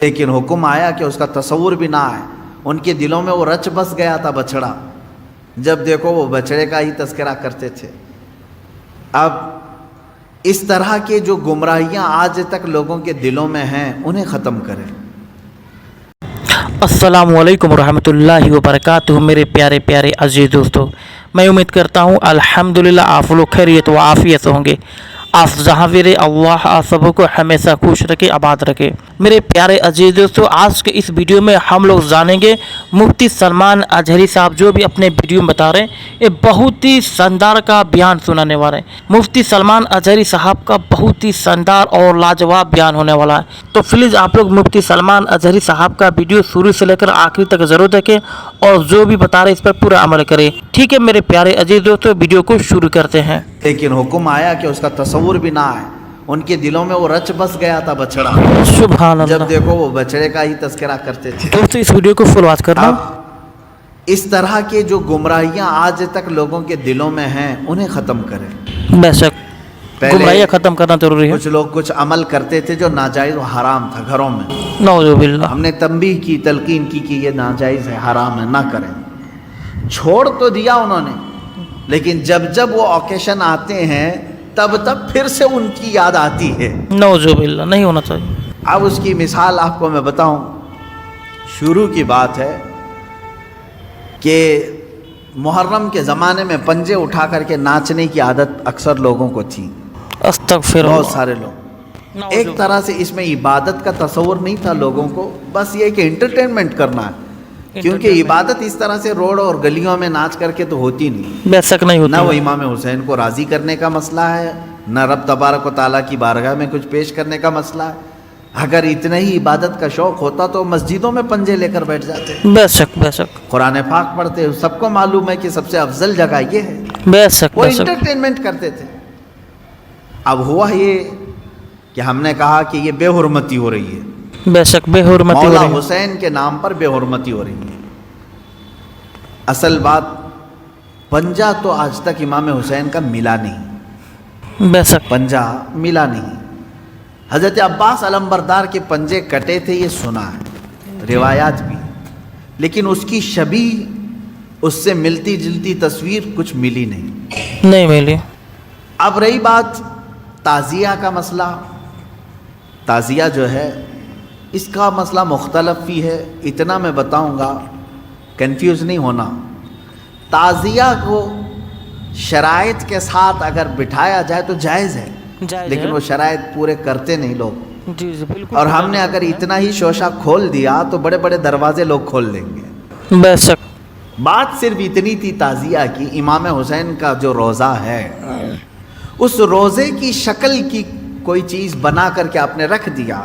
لیکن حکم آیا کہ اس کا تصور بھی نہ آئے. ان کے دلوں میں وہ رچ بس گیا تھا بچڑا. جب دیکھو وہ بچڑے کا ہی تذکرہ کرتے تھے. اب اس طرح کے جو گمراہیاں آج تک لوگوں کے دلوں میں ہیں انہیں ختم کریں. السلام علیکم ورحمۃ اللہ وبرکاتہ. میرے پیارے پیارے عزیز دوستو، میں امید کرتا ہوں الحمدللہ آپ لوگ خیریت و عافیت ہوں گے. آپ ظاہر اللہ آپ سب کو ہمیشہ خوش رکھے، آباد رکھے. میرے پیارے عزیز دوستو، آج کے اس ویڈیو میں ہم لوگ جانیں گے مفتی سلمان اظہری صاحب جو بھی اپنے ویڈیو میں بتا رہے ہیں یہ بہت ہی شاندار کا بیان سنانے والے ہیں. مفتی سلمان اظہری صاحب کا بہت ہی شاندار اور لاجواب بیان ہونے والا ہے. تو پلیز آپ لوگ مفتی سلمان اظہری صاحب کا ویڈیو شروع سے لے کر آخری تک ضرور دیکھیں اور جو بھی بتا رہے ہیں اس پر پورا عمل کریں. ٹھیک ہے میرے پیارے عزیز دوستو، ویڈیو کو شروع کرتے ہیں. لیکن حکم آیا کہ اس کا تصور بھی نہ آئے. ان کے دلوں میں وہ رچ بس گیا تھا بچڑا. سبحان اللہ. جب دیکھو وہ بچڑے کا ہی تذکرہ کرتے تھے. دوستو اس ویڈیو کو فل واچ کرنا. اب اس طرح کے جو گمراہیاں آج تک لوگوں کے دلوں میں ہیں انہیں ختم کریں. بے شک گمراہیاں ختم کرنا ضروری ہے. کچھ لوگ کچھ عمل کرتے تھے جو ناجائز و حرام تھا گھروں میں. نعوذ باللہ. ہم نے تنبیہ کی، تلقین کی کہ یہ ناجائز ہے، حرام ہے، نہ کریں. چھوڑ تو دیا انہوں نے، لیکن جب جب وہ اوکیشن آتے ہیں تب تب پھر سے ان کی یاد آتی ہے. نعوذ باللہ، نہیں ہونا چاہیے. اب اس کی مثال آپ کو میں بتاؤں. شروع کی بات ہے کہ محرم کے زمانے میں پنجے اٹھا کر کے ناچنے کی عادت اکثر لوگوں کو تھی. استغفر بہت اللہ. سارے لوگ. ایک طرح سے اس میں عبادت کا تصور نہیں تھا لوگوں کو، بس یہ کہ انٹرٹینمنٹ کرنا ہے. کیونکہ عبادت اس طرح سے روڈ اور گلیوں میں ناچ کر کے تو ہوتی نہیں. بے شک نہیں ہوتی. نہ وہ امام حسین کو راضی کرنے کا مسئلہ ہے، نہ رب تبارک و تعالیٰ کی بارگاہ میں کچھ پیش کرنے کا مسئلہ ہے. اگر اتنا ہی عبادت کا شوق ہوتا تو مسجدوں میں پنجے لے کر بیٹھ جاتے. بے شک بے شک. قرآن پاک پڑھتے، سب کو معلوم ہے کہ سب سے افضل جگہ یہ ہے. بے شک وہ بے شک. انٹرٹینمنٹ کرتے تھے. اب ہوا یہ کہ ہم نے کہا کہ یہ بے حرمتی ہو رہی ہے. بے شک بے حرمتی ہو مولا رہی ہے. حسین کے نام پر بے حرمتی ہو رہی ہے. اصل بات پنجہ تو آج تک امام حسین کا ملا نہیں. بے شک. پنجہ ملا نہیں. حضرت عباس علمبردار کے پنجے کٹے تھے یہ سنا ہے، روایات بھی، لیکن اس کی شبیہ، اس سے ملتی جلتی تصویر کچھ ملی نہیں. نہیں ملی. اب رہی بات تعزیہ کا مسئلہ. تعزیہ جو ہے اس کا مسئلہ مختلف بھی ہے. اتنا میں بتاؤں گا، کنفیوز نہیں ہونا. تعزیہ کو شرائط کے ساتھ اگر بٹھایا جائے تو جائز ہے، لیکن وہ شرائط پورے کرتے نہیں لوگ. جی جی بالکل. اور ہم نے اگر اتنا ہی شوشہ کھول دیا تو بڑے بڑے دروازے لوگ کھول دیں گے. بے شک. بات صرف اتنی تھی تعزیہ کی. امام حسین کا جو روضہ ہے اس روضے کی شکل کی کوئی چیز بنا کر کے آپ نے رکھ دیا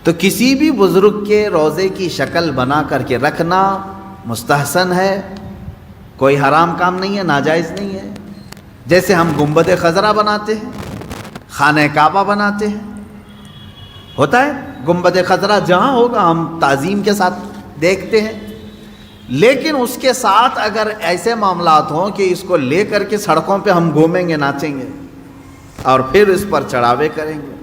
تو کسی بھی بزرگ کے روضے کی شکل بنا کر کے رکھنا مستحسن ہے، کوئی حرام کام نہیں ہے، ناجائز نہیں ہے. جیسے ہم گنبد خضرا بناتے ہیں، خانہ کعبہ بناتے ہیں، ہوتا ہے گنبد خضرا جہاں ہوگا ہم تعظیم کے ساتھ دیکھتے ہیں. لیکن اس کے ساتھ اگر ایسے معاملات ہوں کہ اس کو لے کر کے سڑکوں پہ ہم گھومیں گے، ناچیں گے اور پھر اس پر چڑھاوے کریں گے،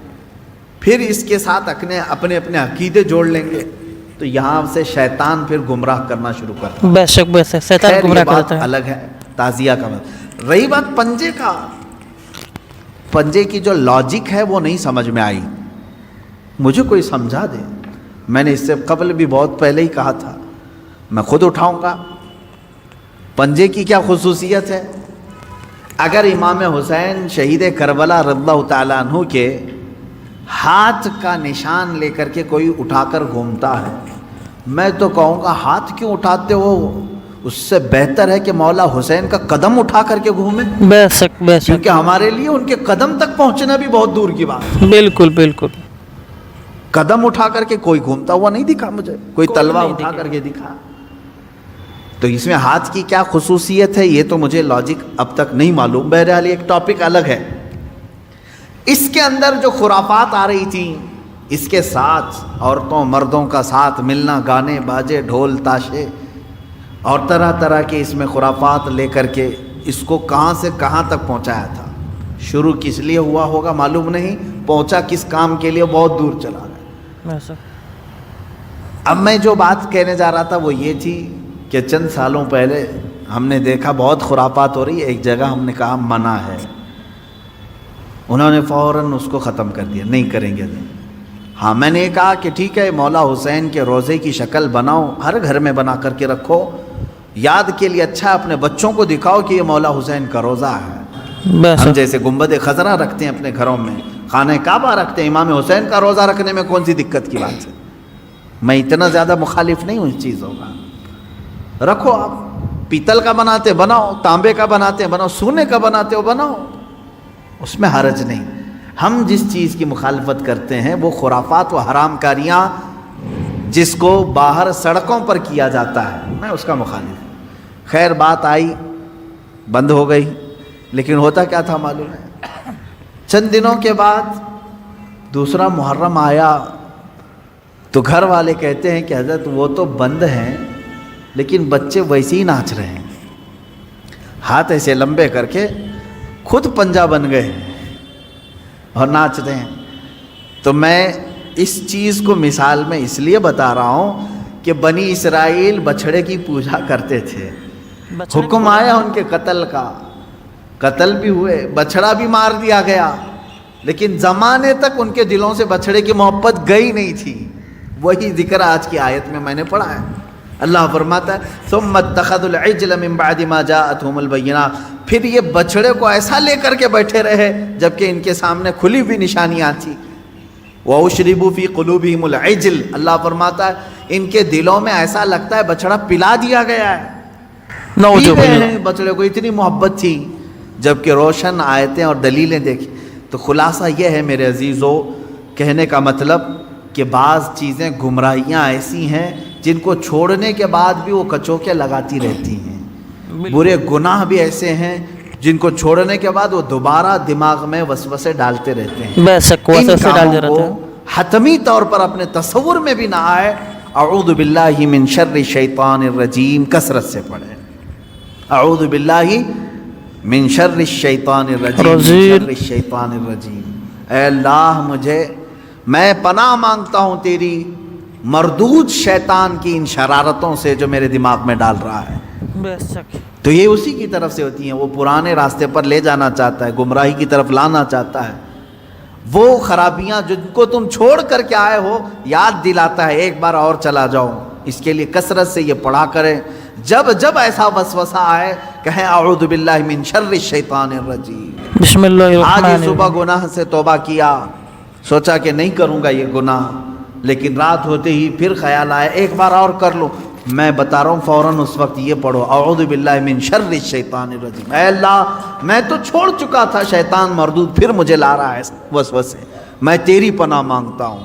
پھر اس کے ساتھ اپنے عقیدے جوڑ لیں گے، تو یہاں سے شیطان پھر گمراہ کرنا شروع کرتا ہے. بے شک بے شک. شیطان خیر گمراہ یہ بات کرتا ہے. الگ ہے تعزیہ کا. رہی بات پنجے کا، پنجے کی جو لاجک ہے وہ نہیں سمجھ میں آئی. مجھے کوئی سمجھا دے. میں نے اس سے قبل بھی بہت پہلے ہی کہا تھا، میں خود اٹھاؤں گا. پنجے کی کیا خصوصیت ہے؟ اگر امام حسین شہید کربلا رضی اللہ تعالیٰ عنہ کے ہاتھ کا نشان لے کر کے کوئی اٹھا کر گھومتا ہے، میں تو کہوں گا ہاتھ کیوں اٹھاتے ہو؟ اس سے بہتر ہے کہ مولا حسین کا قدم اٹھا کر کے گھومیں. بے شک بے شک. کیونکہ ہمارے لیے ان کے قدم تک پہنچنا بھی بہت دور کی بات ہے. بالکل بالکل. قدم اٹھا کر کے کوئی گھومتا ہوا نہیں دکھا مجھے، کوئی تلوار اٹھا کر کے دکھا. تو اس میں ہاتھ کی کیا خصوصیت ہے یہ تو مجھے لاجک اب تک نہیں معلوم. بہرحال ایک ٹاپک الگ ہے. اس کے اندر جو خرافات آ رہی تھیں، اس کے ساتھ عورتوں مردوں کا ساتھ ملنا، گانے باجے ڈھول تاشے اور طرح طرح کے اس میں خرافات لے کر کے اس کو کہاں سے کہاں تک پہنچایا تھا. شروع کس لیے ہوا ہوگا معلوم نہیں، پہنچا کس کام کے لیے بہت دور چلا گیا. بے شک اب میں جو بات کہنے جا رہا تھا وہ یہ تھی کہ چند سالوں پہلے ہم نے دیکھا بہت خرافات ہو رہی ہے، ایک جگہ ہم نے کہا منع ہے، انہوں نے فوراً اس کو ختم کر دیا، نہیں کریں گے۔ ہاں میں نے کہا کہ ٹھیک ہے، مولا حسین کے روزے کی شکل بناؤ، ہر گھر میں بنا کر کے رکھو، یاد کے لیے اچھا اپنے بچوں کو دکھاؤ کہ یہ مولا حسین کا روزہ ہے۔ بے ہم شک جیسے گنبد خضرا رکھتے ہیں اپنے گھروں میں، خانہ کعبہ رکھتے ہیں، امام حسین کا روزہ رکھنے میں کون سی دقت کی بات ہے؟ میں اتنا زیادہ مخالف نہیں ہوں اس چیزوں کا، رکھو، آپ پیتل کا بناتے بناؤ، تانبے کا بناتے بناؤ، سونے کا بناتے ہو بناؤ، اس میں حرج نہیں۔ ہم جس چیز کی مخالفت کرتے ہیں وہ خرافات و حرام کاریاں جس کو باہر سڑکوں پر کیا جاتا ہے، میں اس کا مخالف ہوں۔ خیر بات آئی، بند ہو گئی، لیکن ہوتا کیا تھا معلوم ہے؟ چند دنوں کے بعد دوسرا محرم آیا تو گھر والے کہتے ہیں کہ حضرت وہ تو بند ہیں لیکن بچے ویسے ہی ناچ رہے ہیں، ہاتھ ایسے لمبے کر کے خود پنجہ بن گئے اور ناچ رہے ہیں۔ تو میں اس چیز کو مثال میں اس لیے بتا رہا ہوں کہ بنی اسرائیل بچھڑے کی پوجا کرتے تھے، حکم آیا ان کے قتل کا، قتل بھی ہوئے، بچھڑا بھی مار دیا گیا، لیکن زمانے تک ان کے دلوں سے بچھڑے کی محبت گئی نہیں تھی۔ وہی ذکر آج کی آیت میں نے پڑھا ہے، اللہ فرماتا ہے ثم اتخذوا العجل من بعد ما جاءتهم البینات، پھر یہ بچڑے کو ایسا لے کر کے بیٹھے رہے جبکہ ان کے سامنے کھلی ہوئی نشانیاں تھیں۔ وَأُشْرِبُوا فِي قُلُوبِهِمُ الْعِجْلَ، اللہ فرماتا ہے ان کے دلوں میں ایسا لگتا ہے بچڑا پلا دیا گیا ہے، پی گئے ہیں، بچڑے کو اتنی محبت تھی، جبکہ روشن آیتیں اور دلیلیں دیکھی۔ تو خلاصہ یہ ہے میرے عزیزو، کہنے کا مطلب کہ بعض چیزیں گمراہیاں ایسی ہیں جن کو چھوڑنے کے بعد بھی وہ کچوکے لگاتی رہتی ہیں، برے گناہ بھی ایسے ہیں جن کو چھوڑنے کے بعد وہ دوبارہ دماغ میں وسوسے ڈالتے رہتے ہیں۔ بے شک ان وسوسے ڈالتے کاموں رہتے ہیں۔ کو حتمی طور پر اپنے تصور میں بھی نہ آئے۔ اعوذ باللہ من شر الشیطان الرجیم کثرت سے پڑھیں، اعوذ باللہ من شر الشیطان الرجیم، من شر الشیطان الرجیم۔ اے اللہ میں پناہ مانگتا ہوں تیری مردود شیطان کی ان شرارتوں سے جو میرے دماغ میں ڈال رہا ہے۔ بے شک تو یہ اسی کی طرف سے ہوتی ہیں، وہ پرانے راستے پر لے جانا چاہتا ہے، گمراہی کی طرف لانا چاہتا ہے، وہ خرابیاں جن کو تم چھوڑ کر کے آئے ہو یاد دلاتا ہے ایک بار اور چلا جاؤ۔ اس کے لیے کثرت سے یہ پڑھا کریں، جب جب ایسا وسوسہ آئے کہیں اعوذ باللہ من شر الشیطان الرجیم۔ بسم اللہ آج الرحمن ہی صبح الرحیم۔ گناہ سے توبہ کیا، سوچا کہ نہیں کروں گا یہ گناہ، لیکن رات ہوتے ہی پھر خیال آیا ایک بار اور کر لو۔ میں بتا رہا ہوں فوراً اس وقت یہ پڑھو اعوذ باللہ من شر الشیطان الرجیم۔ اے اللہ میں تو چھوڑ چکا تھا شیطان مردود، پھر مجھے لا رہا ہے وسوسے، میں تیری پناہ مانگتا ہوں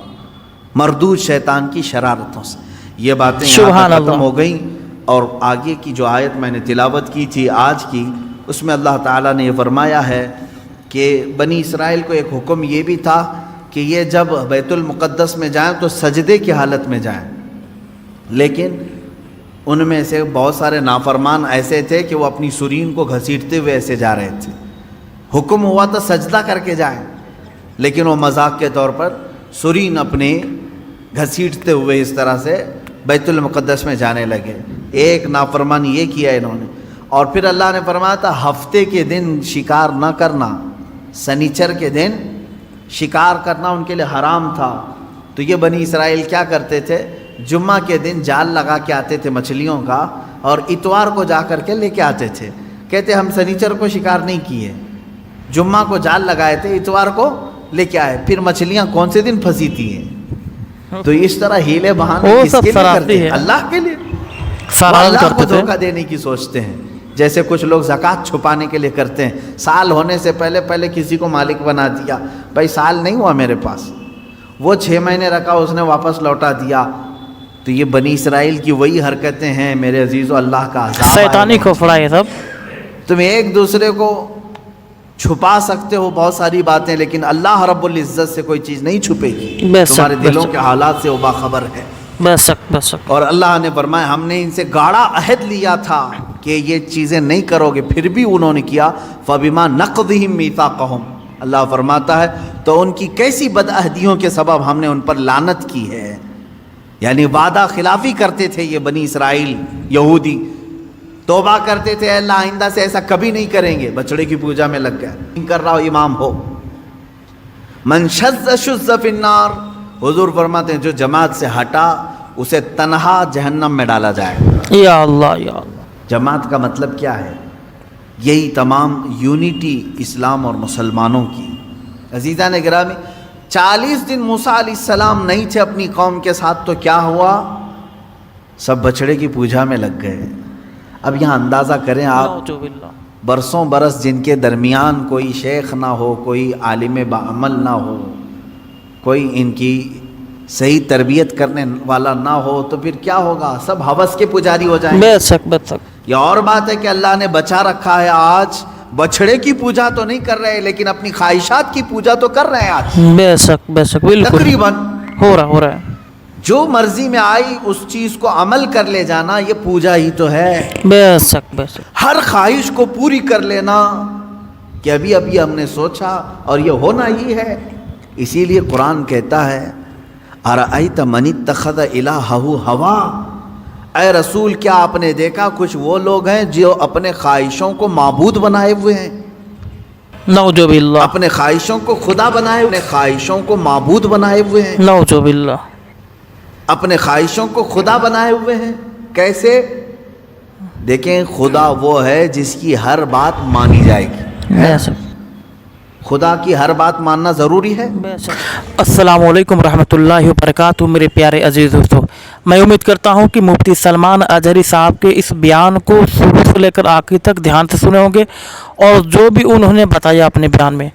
مردود شیطان کی شرارتوں سے۔ یہ باتیں یہاں سبحان تک ختم اللہ۔ ہو گئیں، اور آگے کی جو آیت میں نے تلاوت کی تھی آج کی، اس میں اللہ تعالیٰ نے یہ فرمایا ہے کہ بنی اسرائیل کو ایک حکم یہ بھی تھا کہ یہ جب بیت المقدس میں جائیں تو سجدے کی حالت میں جائیں، لیکن ان میں سے بہت سارے نافرمان ایسے تھے کہ وہ اپنی سرین کو گھسیٹتے ہوئے ایسے جا رہے تھے۔ حکم ہوا تو سجدہ کر کے جائیں، لیکن وہ مذاق کے طور پر سرین اپنے گھسیٹتے ہوئے اس طرح سے بیت المقدس میں جانے لگے۔ ایک نافرمان یہ کیا انہوں نے، اور پھر اللہ نے فرمایا تھا ہفتے کے دن شکار نہ کرنا، سنیچر کے دن شکار کرنا ان کے لیے حرام تھا۔ تو یہ بنی اسرائیل کیا کرتے تھے، جمعہ کے دن جال لگا کے آتے تھے مچھلیوں کا، اور اتوار کو جا کر کے لے کے آتے تھے۔ کہتے ہم سنیچر کو شکار نہیں کیے، جمعہ کو جال لگائے تھے، اتوار کو لے کے آئے، پھر مچھلیاں کون سے دن پھنسی تھی ہیں۔ تو اس طرح ہیلے بہانے وہ کس سب کے لیے شرارتی کرتے ہیں؟ ہے، اللہ کے لیے، شرارت اللہ کو کرتے تھے۔ دھوکہ دینے کی سوچتے ہیں۔ جیسے کچھ لوگ زکوٰۃ چھپانے کے لیے کرتے ہیں، سال ہونے سے پہلے کسی کو مالک بنا دیا، بھائی سال نہیں ہوا میرے پاس، وہ 6 مہینے رکھا اس نے واپس لوٹا دیا۔ تو یہ بنی اسرائیل کی وہی حرکتیں ہیں میرے عزیزو، اللہ کا عذاب شیطانی آئے گا۔ کھوپڑا یہ سب۔ تم ایک دوسرے کو چھپا سکتے ہو بہت ساری باتیں، لیکن اللہ رب العزت سے کوئی چیز نہیں چھپے گی، بے شک، تمہارے بے دلوں شک۔ کے حالات سے وہ باخبر ہے۔ بے شک بے شک۔ اور اللہ نے فرمایا ہم نے ان سے گاڑا عہد لیا تھا کہ یہ چیزیں نہیں کرو گے، پھر بھی انہوں نے کیا۔ فَبِمَا نَقْضِهِمْ مِيثَاقَهُمْ، اللہ فرماتا ہے تو ان کی کیسی بدعہدیوں کے سبب ہم نے ان پر لعنت کی ہے. یعنی وعدہ خلافی کرتے تھے یہ بنی اسرائیل یہودی, توبہ کرتے تھے اللہ آئندہ سے ایسا کبھی نہیں کریں گے, بچڑے کی پوجا میں لگ گئے, کر رہا ہو امام ہو. من شذ شذ فی النار, حضور فرماتے ہیں جو جماعت سے ہٹا اسے تنہا جہنم میں ڈالا جائے. یا اللہ یا اللہ. جماعت کا مطلب کیا ہے؟ یہی تمام یونٹی اسلام اور مسلمانوں کی. عزیزان گرامی, 40 دن موسیٰ علیہ السلام نہیں تھے اپنی قوم کے ساتھ تو کیا ہوا؟ سب بچڑے کی پوجا میں لگ گئے. اب یہاں اندازہ کریں آپ, نعوذ باللہ. برسوں برس جن کے درمیان کوئی شیخ نہ ہو, کوئی عالم بعمل نہ ہو, کوئی ان کی صحیح تربیت کرنے والا نہ ہو, تو پھر کیا ہوگا؟ سب ہوس کے پجاری ہو جائیں گے. بے شک بے شک. یہ اور بات ہے کہ اللہ نے بچا رکھا ہے, آج بچڑے کی پوجا تو نہیں کر رہے لیکن اپنی خواہشات کی پوجا تو کر رہے ہیں آج. بے شک بے شک, بالکل تقریباً ہو رہا ہے. جو مرضی میں آئی اس چیز کو عمل کر لے جانا, یہ پوجا ہی تو ہے. بے شک بے شک. ہر خواہش کو پوری کر لینا کہ ابھی ابھی ہم نے سوچا اور یہ ہونا ہی ہے. اسی لیے قرآن کہتا ہے ارأیت من اتخذ الہہ ہوا, اے رسول کیا آپ نے دیکھا کچھ وہ لوگ ہیں جو اپنے خواہشوں کو معبود بنائے ہوئے ہیں, نعوذ باللہ. اپنے خواہشوں کو خدا بنائے, اپنے خواہشوں کو معبود بنائے ہوئے ہیں, نعوذ باللہ. اپنے خواہشوں کو خدا بنائے ہوئے ہیں. کیسے؟ دیکھیں, خدا وہ ہے جس کی ہر بات مانی جائے گی. بے شک. خدا کی ہر بات ماننا ضروری ہے. السلام علیکم ورحمۃ اللہ وبرکاتہ. میرے پیارے عزیز دوستو, میں امید کرتا ہوں کہ مفتی سلمان اظہری صاحب کے اس بیان کو شروع سے لے کر آخر تک دھیان سے سنے ہوں گے, اور جو بھی انہوں نے بتایا اپنے بیان میں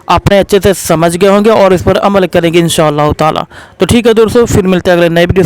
آپ نے اچھے سے سمجھ گئے ہوں گے اور اس پر عمل کریں گے انشاءاللہ تعالی. تو ٹھیک ہے دوستو, پھر ملتے ہیں اگلے نئے ویڈیو.